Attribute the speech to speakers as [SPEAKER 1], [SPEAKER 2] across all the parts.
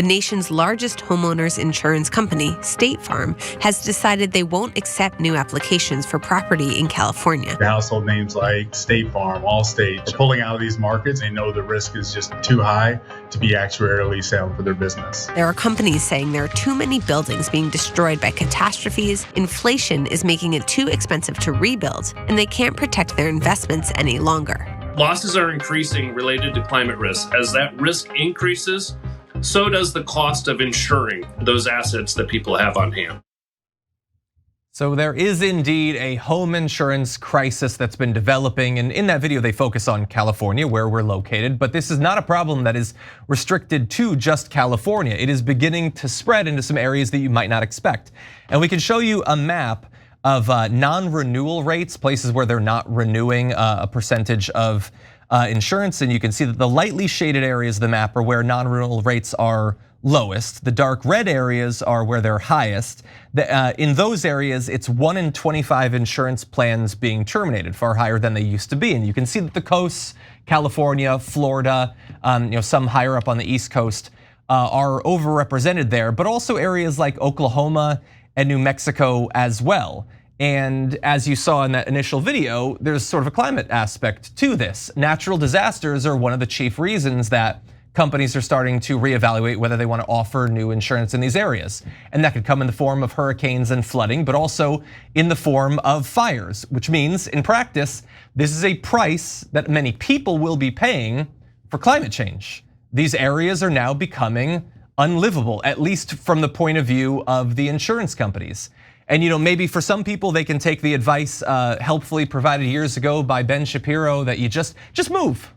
[SPEAKER 1] The nation's largest homeowners insurance company, State Farm, has decided they won't accept new applications for property in California.
[SPEAKER 2] The household names like State Farm, Allstate, are pulling out of these markets. They know the risk is just too high to be actuarially sound for their business.
[SPEAKER 1] There are companies saying there are too many buildings being destroyed by catastrophes, inflation is making it too expensive to rebuild, and they can't protect their investments any longer.
[SPEAKER 3] Losses are increasing related to climate risk. As that risk increases, so does the cost of insuring those assets that people have on hand.
[SPEAKER 4] So there is indeed a home insurance crisis that's been developing, and in that video they focus on California, where we're located, but this is not a problem that is restricted to just California. It is beginning to spread into some areas that you might not expect. And we can show you a map of non-renewal rates, places where they're not renewing a percentage of insurance, and you can see that the lightly shaded areas of the map are where non-renewal rates are lowest. The dark red areas are where they're highest. In those areas, it's 1 in 25 insurance plans being terminated, far higher than they used to be. And you can see that the coasts, California, Florida, some higher up on the East Coast are overrepresented there, but also areas like Oklahoma and New Mexico as well. And as you saw in that initial video, there's sort of a climate aspect to this. Natural disasters are one of the chief reasons that companies are starting to reevaluate whether they want to offer new insurance in these areas. And that could come in the form of hurricanes and flooding, but also in the form of fires, which means in practice, this is a price that many people will be paying for climate change. These areas are now becoming unlivable, at least from the point of view of the insurance companies. And maybe for some people, they can take the advice helpfully provided years ago by Ben Shapiro that you just move.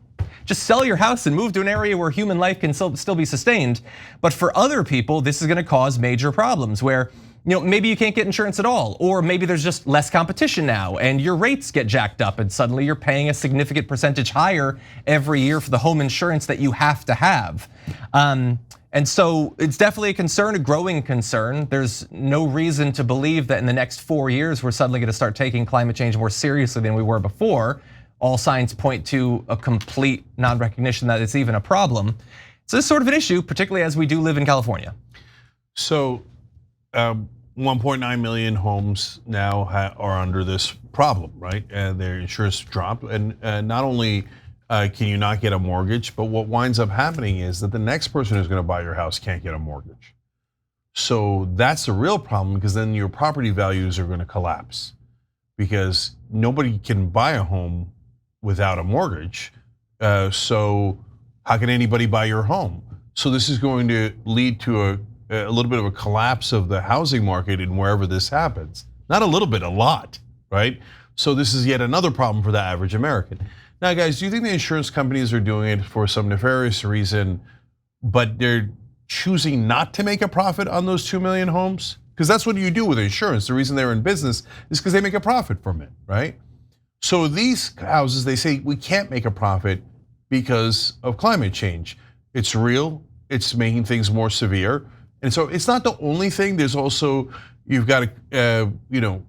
[SPEAKER 4] Just sell your house and move to an area where human life can still be sustained. But for other people, this is gonna cause major problems where maybe you can't get insurance at all, or maybe there's just less competition now and your rates get jacked up and suddenly you're paying a significant percentage higher every year for the home insurance that you have to have. And so it's definitely a concern, a growing concern. There's no reason to believe that in the next 4 years, we're suddenly gonna start taking climate change more seriously than we were before. All signs point to a complete non-recognition that it's even a problem. So this is sort of an issue, particularly as we do live in California.
[SPEAKER 5] So 1.9 million homes now are under this problem, right? And their insurance dropped, and not only can you not get a mortgage, but what winds up happening is that the next person who's gonna buy your house can't get a mortgage. So that's the real problem, because then your property values are gonna collapse, because nobody can buy a home without a mortgage. So how can anybody buy your home? So this is going to lead to a little bit of a collapse of the housing market in wherever this happens. Not a little bit, a lot, right? So this is yet another problem for the average American. Now, guys, do you think the insurance companies are doing it for some nefarious reason, but they're choosing not to make a profit on those 2 million homes? Because that's what you do with insurance. The reason they're in business is because they make a profit from it, right? So these houses, they say we can't make a profit because of climate change. It's real, it's making things more severe. And so it's not the only thing. There's also, you've got to,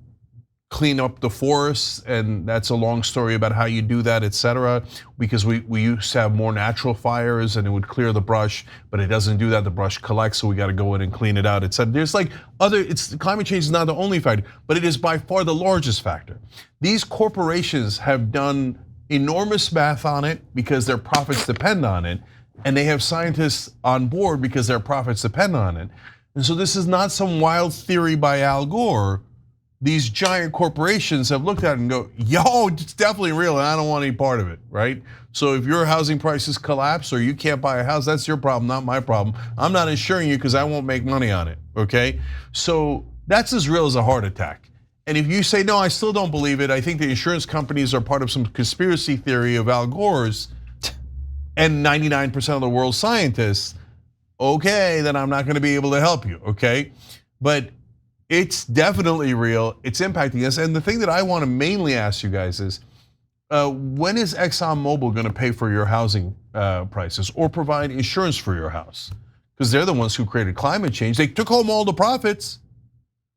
[SPEAKER 5] clean up the forests, and that's a long story about how you do that, et cetera, because we used to have more natural fires and it would clear the brush, but it doesn't do that. The brush collects, so we got to go in and clean it out, et cetera. There's climate change is not the only factor, but it is by far the largest factor. These corporations have done enormous math on it because their profits depend on it, and they have scientists on board because their profits depend on it. And so this is not some wild theory by Al Gore. These giant corporations have looked at it and go, yo, it's definitely real and I don't want any part of it, right? So if your housing prices collapse or you can't buy a house, that's your problem, not my problem. I'm not insuring you because I won't make money on it, okay? So that's as real as a heart attack. And if you say, no, I still don't believe it, I think the insurance companies are part of some conspiracy theory of Al Gore's and 99% of the world's scientists, okay, then I'm not gonna be able to help you, okay? But it's definitely real, it's impacting us. And the thing that I wanna mainly ask you guys is, when is ExxonMobil gonna pay for your housing prices or provide insurance for your house? Because they're the ones who created climate change. They took home all the profits,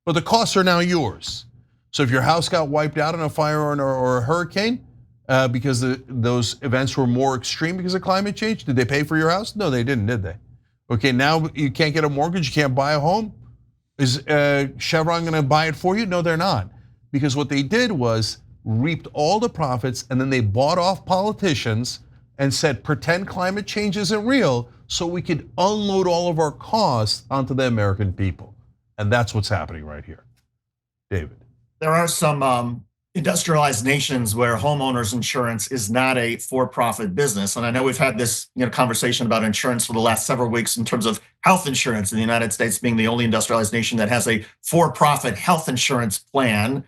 [SPEAKER 5] but the costs are now yours. So if your house got wiped out in a fire or a hurricane, because those events were more extreme because of climate change, did they pay for your house? No, they didn't, did they? Okay, now you can't get a mortgage, you can't buy a home. Is Chevron going to buy it for you? No, they're not. Because what they did was reaped all the profits and then they bought off politicians and said, pretend climate change isn't real so we could unload all of our costs onto the American people. And that's what's happening right here. David.
[SPEAKER 6] There are some industrialized nations where homeowners insurance is not a for-profit business. And I know we've had this conversation about insurance for the last several weeks in terms of health insurance, in the United States being the only industrialized nation that has a for-profit health insurance plan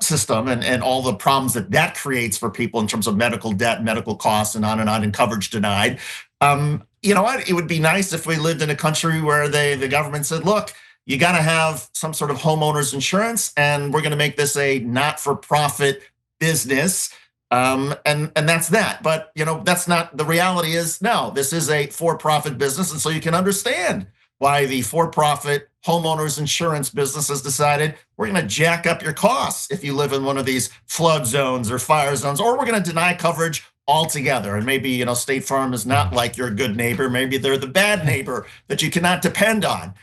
[SPEAKER 6] system, and all the problems that creates for people in terms of medical debt, medical costs, and on, and coverage denied. You know what? It would be nice if we lived in a country where the government said, look, you got to have some sort of homeowners insurance, and we're going to make this a not-for-profit business, and that's that. But that's not the reality. Is no, this is a for-profit business, and so you can understand why the for-profit homeowners insurance business has decided we're going to jack up your costs if you live in one of these flood zones or fire zones, or we're going to deny coverage altogether. And maybe State Farm is not like your good neighbor. Maybe they're the bad neighbor that you cannot depend on.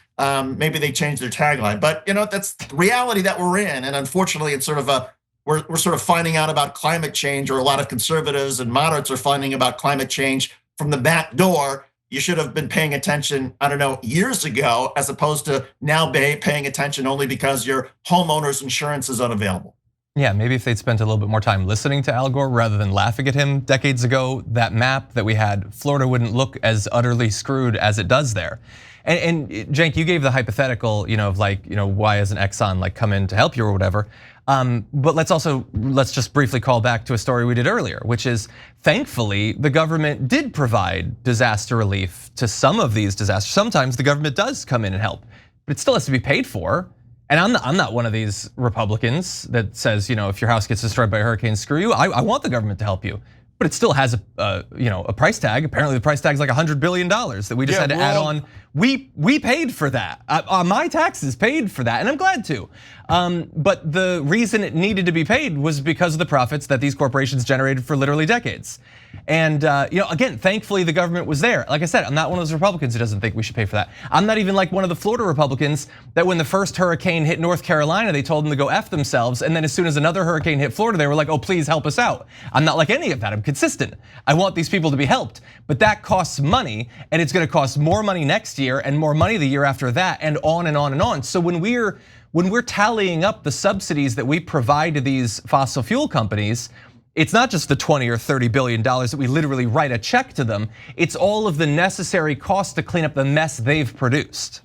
[SPEAKER 6] Maybe they changed their tagline, but that's the reality that we're in. And unfortunately, it's sort of we're sort of finding out about climate change, or a lot of conservatives and moderates are finding about climate change from the back door. You should have been paying attention, I don't know, years ago, as opposed to now paying attention only because your homeowner's insurance is unavailable.
[SPEAKER 4] Yeah, maybe if they'd spent a little bit more time listening to Al Gore rather than laughing at him decades ago, that map that we had, Florida wouldn't look as utterly screwed as it does there. And Cenk, you gave the hypothetical, of why hasn't Exxon come in to help you or whatever. But let's just briefly call back to a story we did earlier, which is thankfully the government did provide disaster relief to some of these disasters. Sometimes the government does come in and help, but it still has to be paid for. And I'm not one of these Republicans that says, if your house gets destroyed by a hurricane, screw you. I want the government to help you. But it still has a price tag. Apparently the price tag is like $100 billion that we just had to add on. We paid for that. My taxes paid for that, and I'm glad to. But the reason it needed to be paid was because of the profits that these corporations generated for literally decades. And again, thankfully the government was there. Like I said, I'm not one of those Republicans who doesn't think we should pay for that. I'm not even like one of the Florida Republicans that when the first hurricane hit North Carolina, they told them to go F themselves. And then as soon as another hurricane hit Florida, they were like, oh, please help us out. I'm not like any of that. I'm consistent. I want these people to be helped. But that costs money, and it's going to cost more money next year and more money the year after that, and on and on and on. So when we're tallying up the subsidies that we provide to these fossil fuel companies, it's not just the $20 or $30 billion that we literally write a check to them. It's all of the necessary costs to clean up the mess they've produced.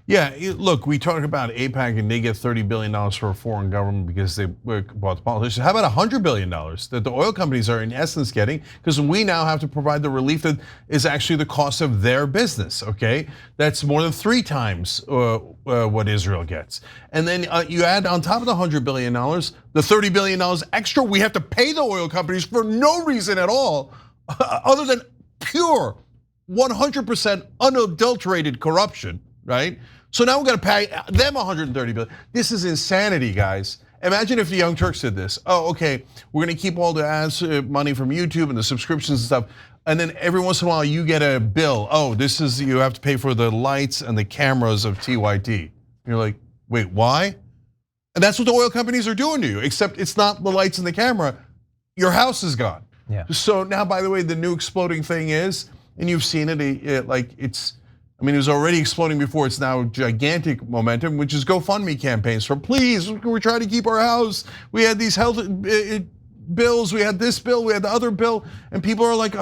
[SPEAKER 5] Yeah, look, we talk about AIPAC and they get $30 billion for a foreign government because they bought the politicians. How about $100 billion that the oil companies are in essence getting, because we now have to provide the relief that is actually the cost of their business, okay? That's more than 3 times what Israel gets. And then you add on top of the $100 billion, the $30 billion extra we have to pay the oil companies for no reason at all, other than pure 100% unadulterated corruption, right? So now we're going to pay them $130 billion. This is insanity, guys. Imagine if the Young Turks did this. Oh, okay, we're going to keep all the ads money from YouTube and the subscriptions and stuff. And then every once in a while you get a bill. Oh, this is, you have to pay for the lights and the cameras of TYT. And you're like, wait, why? And that's what the oil companies are doing to you, except it's not the lights and the camera. Your house is gone.
[SPEAKER 4] Yeah.
[SPEAKER 5] So now, by the way, the new exploding thing is, and you've seen it, it was already exploding before. It's now gigantic momentum, which is GoFundMe campaigns for, please, we're trying to keep our house. We had these health bills, we had this bill, we had the other bill, and people are like,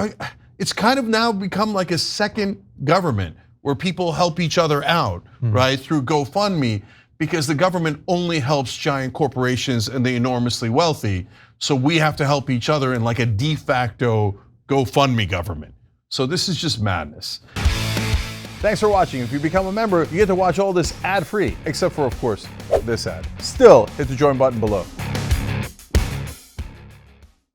[SPEAKER 5] it's kind of now become like a second government where people help each other out, right, through GoFundMe, because the government only helps giant corporations and the enormously wealthy. So we have to help each other in like a de facto GoFundMe government. So this is just madness.
[SPEAKER 7] Thanks for watching. If you become a member, you get to watch all this ad-free, except for, of course, this ad. Still, hit the join button below.